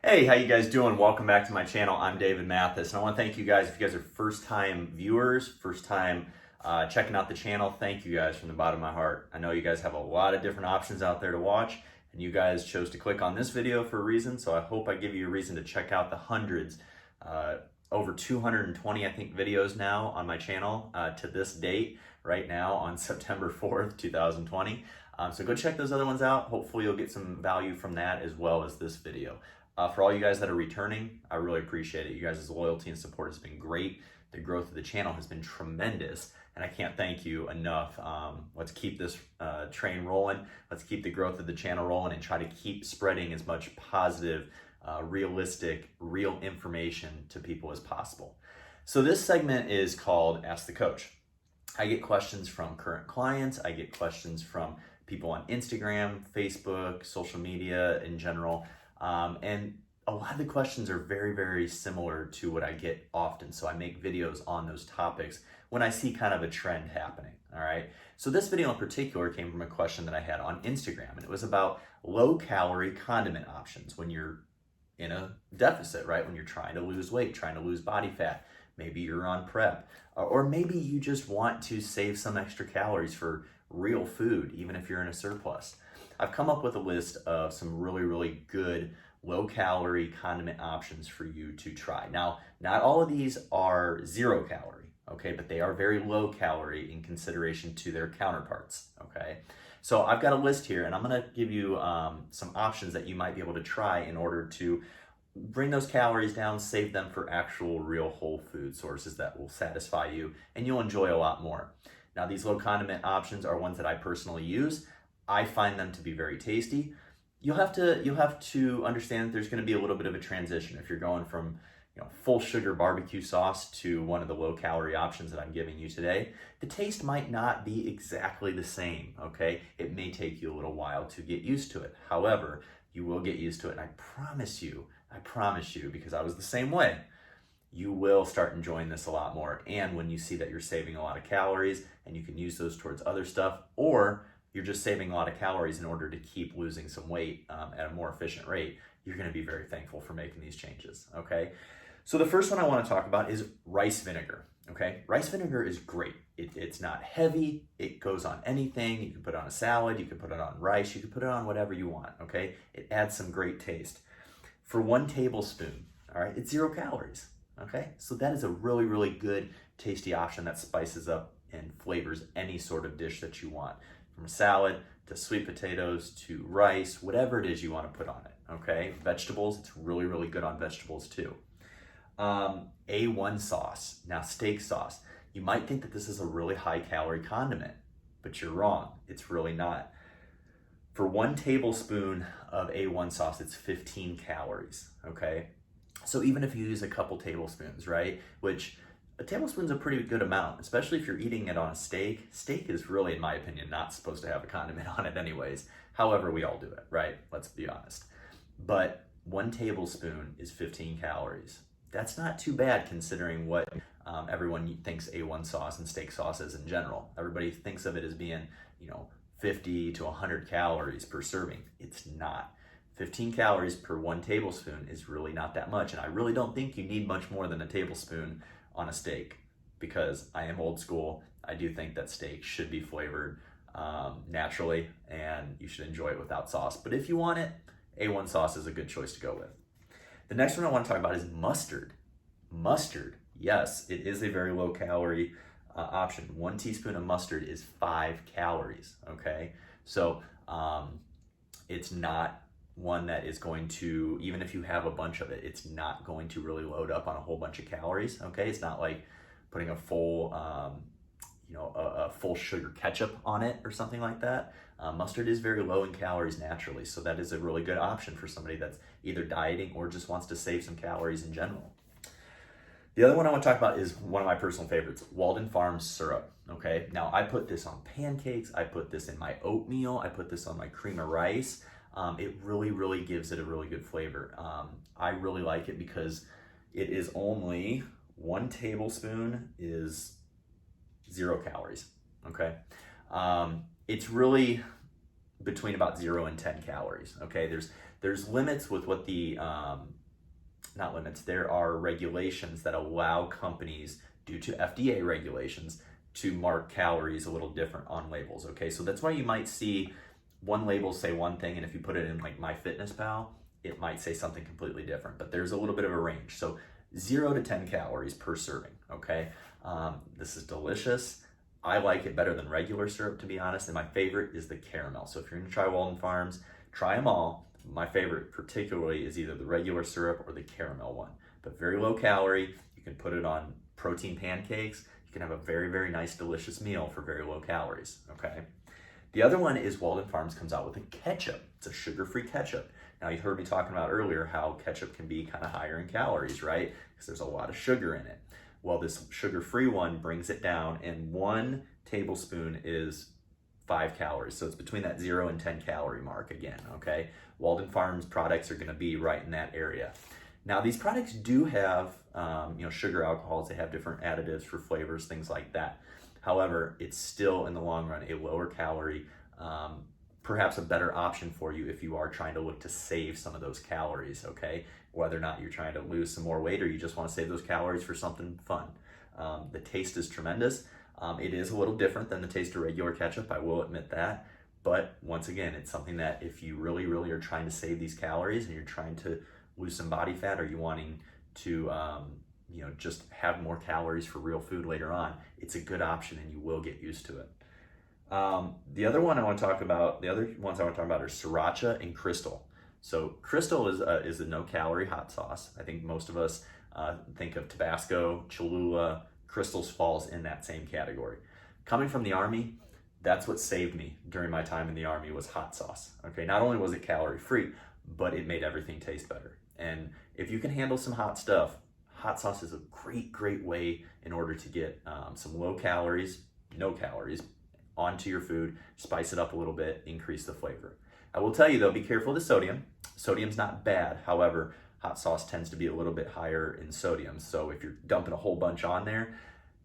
Hey, how you guys doing? Welcome back to my channel. I'm David Mathis, and I want to thank you guys. If you guys are first-time viewers, first-time checking out the channel, thank you guys from the bottom of my heart. I know you guys have a lot of different options out there to watch, and you guys chose to click on this video for a reason, so I hope I give you a reason to check out the hundreds, over 220, I think, videos now on my channel to this date, right now on September 4th, 2020. So go check those other ones out. Hopefully you'll get some value from that as well as this video. For all you guys that are returning, I really appreciate it. You guys' loyalty and support has been great. The growth of the channel has been tremendous, and I can't thank you enough. Let's keep this train rolling. Let's keep the growth of the channel rolling and try to keep spreading as much positive, realistic, real information to people as possible. So this segment is called Ask the Coach. I get questions from current clients. I get questions from people on Instagram, Facebook, social media in general. And a lot of the questions are very, very similar to what I get often. So I make videos on those topics when I see kind of a trend happening. All right. So this video in particular came from a question that I had on Instagram, and it was about low calorie condiment options when you're in a deficit, right? When you're trying to lose weight, trying to lose body fat. Maybe you're on prep, or maybe you just want to save some extra calories for real food, even if you're in a surplus. I've come up with a list of some really, really good low-calorie condiment options for you to try. Now, not all of these are 0 calorie, okay, but they are very low calorie in consideration to their counterparts, okay? So I've got a list here, and I'm gonna give you some options that you might be able to try in order to bring those calories down, save them for actual real whole food sources that will satisfy you, and you'll enjoy a lot more. Now, these low condiment options are ones that I personally use. I find them to be very tasty. You'll have to understand that there's going to be a little bit of a transition if you're going from full sugar barbecue sauce to one of the low calorie options that I'm giving you today. The taste might not be exactly the same, okay? It may take you a little while to get used to it. However, you will get used to it, and I promise you, because I was the same way, you will start enjoying this a lot more. And when you see that you're saving a lot of calories and you can use those towards other stuff, or you're just saving a lot of calories in order to keep losing some weight at a more efficient rate, you're gonna be very thankful for making these changes, okay? So the first one I wanna talk about is rice vinegar, okay? Rice vinegar is great. It's not heavy, it goes on anything. You can put it on a salad, you can put it on rice, you can put it on whatever you want, okay? It adds some great taste. For 1 tablespoon, all right, it's 0 calories, okay? So that is a really, really good, tasty option that spices up and flavors any sort of dish that you want. From a salad to sweet potatoes to rice, whatever it is you want to put on it, okay? Vegetables, it's really, really good on vegetables too. A1 sauce, now steak sauce. You might think that this is a really high calorie condiment, but you're wrong. It's really not. For 1 tablespoon of A1 sauce, it's 15 calories, okay? So even if you use a couple tablespoons, right? Which a tablespoon's a pretty good amount, especially if you're eating it on a steak. Steak is really, in my opinion, not supposed to have a condiment on it anyways. However, we all do it, right? Let's be honest. But 1 tablespoon is 15 calories. That's not too bad considering what everyone thinks A1 sauce and steak sauce is in general. Everybody thinks of it as being, 50 to 100 calories per serving. It's not. 15 calories per 1 tablespoon is really not that much, and I really don't think you need much more than a tablespoon on a steak, because I am old school. I do think that steak should be flavored naturally, and you should enjoy it without sauce. But if you want it, A1 sauce is a good choice to go with. The next one I want to talk about is mustard. Mustard, yes, it is a very low calorie option. 1 teaspoon of mustard is 5 calories, okay? So it's not one that is going to, even if you have a bunch of it, it's not going to really load up on a whole bunch of calories, okay? It's not like putting a full, a full sugar ketchup on it or something like that. Mustard is very low in calories naturally, so that is a really good option for somebody that's either dieting or just wants to save some calories in general. The other one I want to talk about is one of my personal favorites, Walden Farms syrup, okay? Now, I put this on pancakes, I put this in my oatmeal, I put this on my cream of rice. It really, really gives it a really good flavor. I really like it because it is only 1 tablespoon is 0 calories, okay? It's really between about 0 and 10 calories. Okay, there's limits with what the not limits. There are regulations that allow companies, due to FDA regulations, to mark calories a little different on labels. Okay, so that's why you might see one label say one thing, and if you put it in like MyFitnessPal, it might say something completely different. But there's a little bit of a range. So 0 to 10 calories per serving. Okay, this is delicious. I like it better than regular syrup, to be honest, and my favorite is the caramel. So if you're gonna try Walden Farms, try them all. My favorite particularly is either the regular syrup or the caramel one, but very low calorie. You can put it on protein pancakes. You can have a very, very nice, delicious meal for very low calories, okay? The other one is Walden Farms comes out with a ketchup. It's a sugar-free ketchup. Now, you heard me talking about earlier how ketchup can be kind of higher in calories, right? Because there's a lot of sugar in it. Well, this sugar-free one brings it down, and 1 tablespoon is 5 calories. So it's between that 0 and 10 calorie mark again, okay? Walden Farms products are gonna be right in that area. Now, these products do have sugar alcohols. They have different additives for flavors, things like that. However, it's still in the long run a lower calorie, perhaps a better option for you if you are trying to look to save some of those calories, okay? Whether or not you're trying to lose some more weight or you just want to save those calories for something fun. The taste is tremendous. It is a little different than the taste of regular ketchup, I will admit that. But once again, it's something that if you really, really are trying to save these calories and you're trying to lose some body fat, or you wanting to just have more calories for real food later on, it's a good option and you will get used to it. The other ones I want to talk about are Sriracha and Crystal. So Crystal is a no-calorie hot sauce. I think most of us think of Tabasco, Cholula. Crystal's falls in that same category. Coming from the Army, that's what saved me during my time in the Army was hot sauce. Okay, not only was it calorie-free, but it made everything taste better. And if you can handle some hot stuff, hot sauce is a great, great way in order to get some low calories, no calories, onto your food, spice it up a little bit, increase the flavor. I will tell you though, be careful of the sodium. Sodium's not bad. However, hot sauce tends to be a little bit higher in sodium. So if you're dumping a whole bunch on there,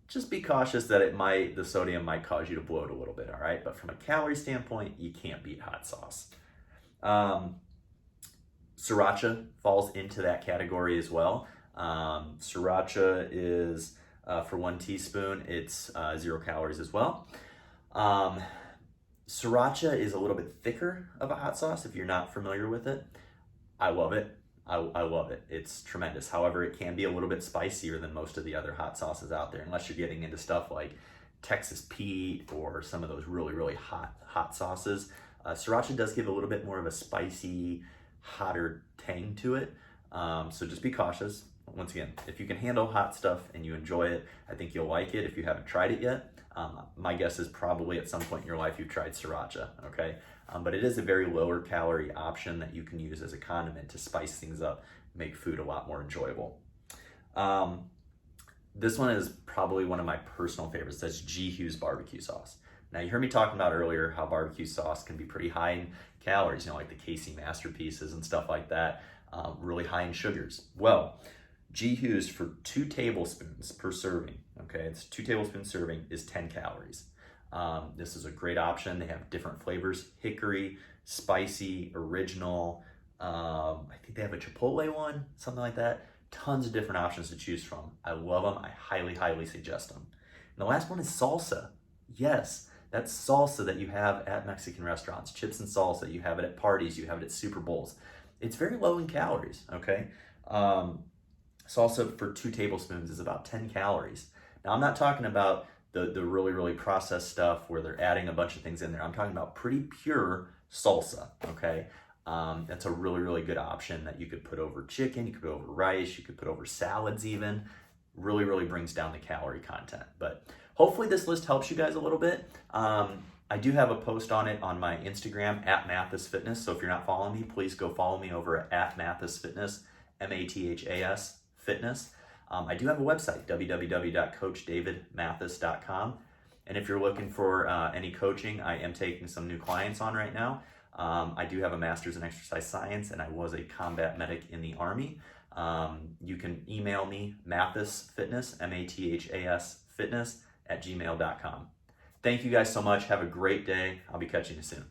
just be cautious that the sodium might cause you to bloat a little bit, all right? But from a calorie standpoint, you can't beat hot sauce. Sriracha falls into that category as well. Sriracha is, for 1 teaspoon, it's 0 calories as well. Sriracha is a little bit thicker of a hot sauce if you're not familiar with it. I love it. I love it. It's tremendous. However, it can be a little bit spicier than most of the other hot sauces out there, unless you're getting into stuff like Texas Pete or some of those really, really hot sauces. Sriracha does give a little bit more of a spicy, hotter tang to it. So just be cautious. Once again, if you can handle hot stuff and you enjoy it, I think you'll like it if you haven't tried it yet. My guess is probably at some point in your life you've tried Sriracha, okay? But it is a very lower calorie option that you can use as a condiment to spice things up, make food a lot more enjoyable. This one is probably one of my personal favorites. That's G. Hughes barbecue sauce. Now, you heard me talking about earlier how barbecue sauce can be pretty high in calories, like the Casey Masterpieces and stuff like that, really high in sugars. Well, G. Hughes for 2 tablespoons per serving, okay, it's 2 tablespoons serving, is 10 calories. This is a great option. They have different flavors: hickory, spicy, original. I think they have a chipotle one, something like that. Tons of different options to choose from. I love them. I highly, highly suggest them. And the last one is salsa. Yes, that's salsa that you have at Mexican restaurants. Chips and salsa. You have it at parties. You have it at Super Bowls. It's very low in calories, okay? Salsa for 2 tablespoons is about 10 calories. Now, I'm not talking about the really, really processed stuff where they're adding a bunch of things in there. I'm talking about pretty pure salsa, okay? That's a really, really good option that you could put over chicken, you could put over rice, you could put over salads even. Really, really brings down the calorie content. But hopefully this list helps you guys a little bit. I do have a post on it on my Instagram, @mathasfitness. So if you're not following me, please go follow me over at @mathasfitness, MATHAS fitness. I do have a website, www.coachdavidmathis.com. And if you're looking for any coaching, I am taking some new clients on right now. I do have a master's in exercise science, and I was a combat medic in the Army. You can email me, mathasfitness, MATHAS fitness @gmail.com. Thank you guys so much. Have a great day. I'll be catching you soon.